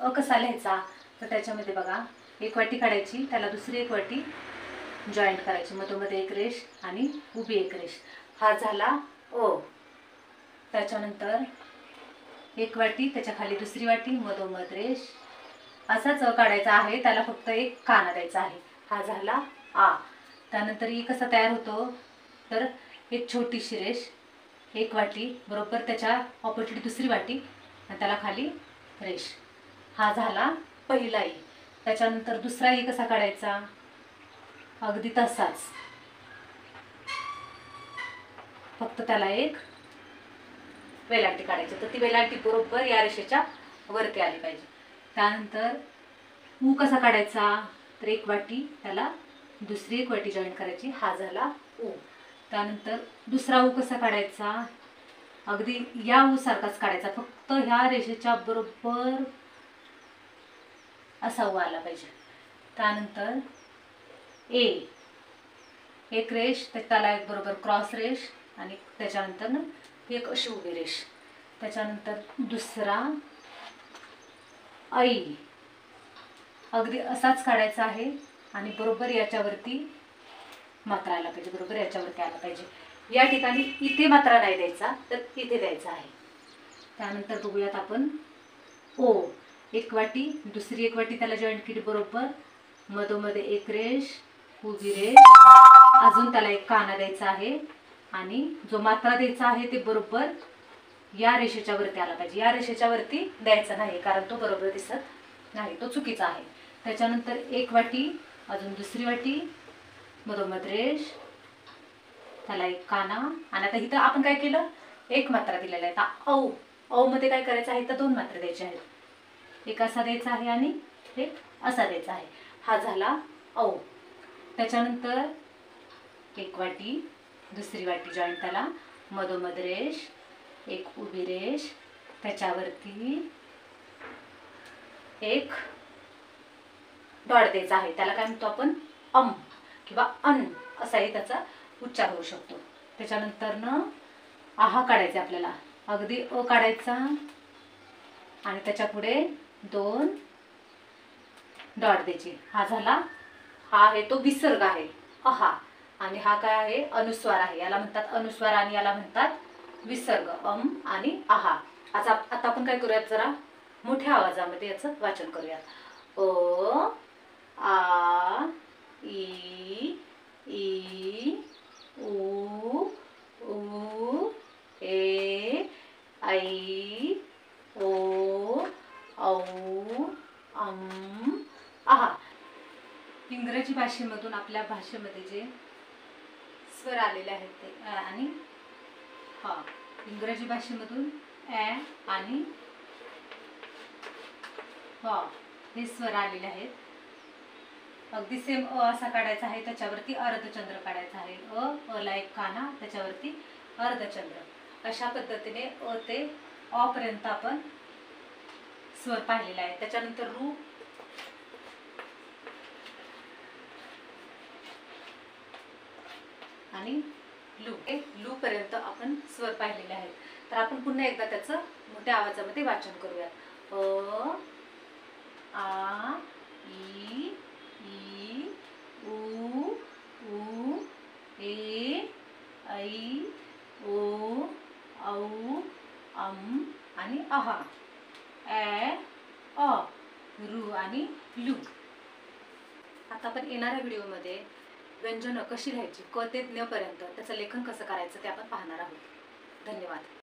कसा लिहायचा तर त्याच्यामध्ये बघा एक वाटी काढायची, त्याला दुसरी एक वाटी जॉईंट करायची, मधोमध्ये एक रेष आणि उभी एक रेष, हा झाला अ. त्याच्यानंतर एक वाटी, त्याच्या खाली दुसरी वाटी, मधोमध रेष, असाच अ काढायचा आहे, त्याला फक्त एक काना द्यायचा आहे, हा झाला आ. त्यानंतर ई कसा तयार होतो तर एक छोटीशी रेष, एक वाटी, बरोबर त्याच्या ऑपोजिट दुसरी वाटी आणि त्याला खाली रेष, हा झाला पहिला ई. त्याच्यानंतर दुसरा ई कसा काढायचा, अगदी तसाच, फक्त त्याला एक वेलांटी काढायची, तर ती वेलांटी बरोबर या रेषेच्या वरती आली पाहिजे. त्यानंतर ऊ कसा काढायचा तर एक वाटी, त्याला दुसरी एक वाटी जॉईन करायची, हा झाला ऊ. त्यानंतर दुसरा ऊ कसा काढायचा, अगदी या ऊ सारखाच काढायचा, फक्त ह्या रेषेच्या बरोबर असा ऊ आला पाहिजे. त्यानंतर ए, एक रेष, त्याला एक बरोबर क्रॉस रेष आणि त्याच्यानंतर एक अशी उभी रेष. त्याच्यानंतर दुसरा ऐ, अगदी असाच काढायचा आहे आणि बरोबर याच्यावरती मात्रा आला पाहिजे, बरोबर याच्यावरती आला पाहिजे. या ठिकाणी इथे मात्रा नाही द्यायचा तर इथे द्यायचा आहे. त्यानंतर बघूयात आपण ओ, एक वाटी, दुसरी एक वाटी त्याला जॉईंट केली, बरोबर मधोमध्ये एक रेष, उभी रेष, अजून त्याला एक काना द्यायचा आहे आणि जो मात्रा द्यायचा आहे ते बरोबर या रेषेच्या वरती आला पाहिजे. या रेषेच्या वरती द्यायचा नाही कारण तो बरोबर दिसत नाही, तो चुकीचा आहे. त्याच्यानंतर एक वाटी, अजून दुसरी वाटी, मधोमध रेष, त्याला एक काना आणि आता इथं आपण काय केलं, एक मात्रा दिलेला आहे. आता औ, औ मध्ये काय करायचं आहे तर दोन मात्रा द्यायच्या आहेत, एक असा द्यायचा आहे आणि एक असा द्यायचा आहे, हा झाला औ. त्याच्यानंतर एक वाटी, दुसरी वाटी जॉईंट, त्याला मधोमध रेष, एक उभी रेष, त्याच्यावरती एक डॉट द्यायचा आहे, त्याला काय म्हणतो आपण अम किंवा अन असाही त्याचा उच्चार होऊ शकतो. त्याच्यानंतर आहा काढायचे आपल्याला, अगदी अ काढायचा आणि त्याच्या पुढे दोन डॉट द्यायचे, हा झाला, हा आहे तो विसर्ग आहे अहा आणि हा काय आहे अनुस्वार आहे, याला म्हणतात अनुस्वार आणि याला म्हणतात विसर्ग, अम आणि आहा. आता आपण काय करूयात, जरा मोठ्या आवाजामध्ये याचं वाचन करूयात. अ आ ई ई उ ऊ ए ऐ ओ औ अम आहा. इंग्रजी भाषेमधून आपल्या भाषेमध्ये जे स्वर आलेले आहेत ते आणि हा, इंग्रजी भाषेमधून ॲ आणि हा हे स्वर आलेले आहेत. अगदी सेम अ असा काढायचा आहे, त्याच्यावरती अर्धचंद्र काढायचा आहे, अ ला एक काना, त्याच्यावरती अर्धचंद्र. अशा पद्धतीने अ ते अ पर्यंत आपण स्वर पाहिलेला आहे. त्याच्यानंतर रू, आणि लू, लू पर्यंत आपण स्वर पाहिलेले आहेत. तर आपण पुन्हा एकदा त्याचं मोठ्या आवाजामध्ये वाचन करूया. अ आ ई ई उ ऊ ए ऐ ओ औ अम आणि आहा, ॲ अ रू आणि लू. आता आपण येणाऱ्या व्हिडिओमध्ये व्यंजनं कशी लिहायची क ते ज्ञ पर्यंत त्याचं लेखन कसं करायचं ते आपण पाहणार आहोत. धन्यवाद.